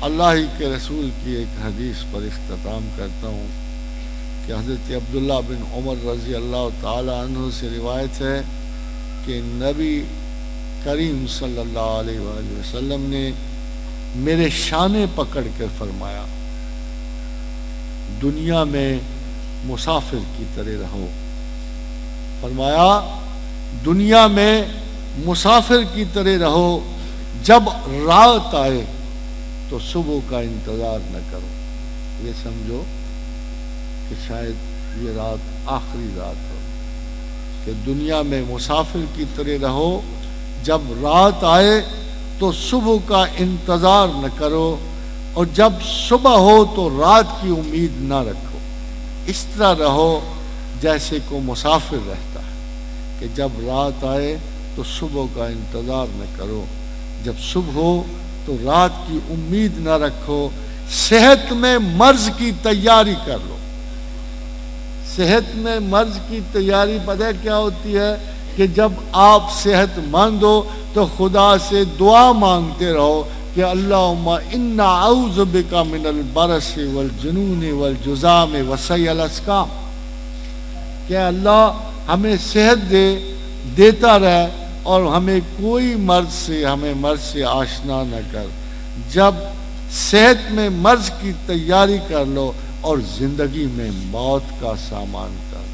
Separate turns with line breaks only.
اللہ ہی کے رسول کی ایک حدیث پر اختتام کرتا ہوں کہ حضرت عبداللہ بن عمر رضی اللہ تعالی عنہ سے روایت ہے کہ نبی کریم صلی اللہ علیہ وآلہ وسلم نے میرے شانے پکڑ کر فرمایا دنیا میں مسافر کی طرح رہو. فرمایا دنیا میں مسافر کی طرح رہو, جب رات آئے تو صبح کا انتظار نہ کرو. یہ سمجھو کہ شاید یہ رات آخری رات ہو, کہ دنیا میں مسافر کی طرح رہو, جب رات آئے تو صبح کا انتظار نہ کرو, اور جب صبح ہو تو رات کی امید نہ رکھو. اس طرح رہو جیسے کو مسافر رہتا ہے, کہ جب رات آئے تو صبح کا انتظار نہ کرو, جب صبح ہو تو رات کی امید نہ رکھو. صحت میں مرض کی تیاری کر لو. صحت میں مرض کی تیاری پتہ کیا ہوتی ہے؟ کہ جب آپ صحت مند ہو تو خدا سے دعا مانگتے رہو کہ اللہم انا اعوذ بک من البرص والجنون والجذام وسیء الاسقام, کہ اللہ ہمیں صحت دیتا رہے اور ہمیں کوئی مرض سے آشنا نہ کر. جب صحت میں مرض کی تیاری کر لو اور زندگی میں موت کا سامان کر لو.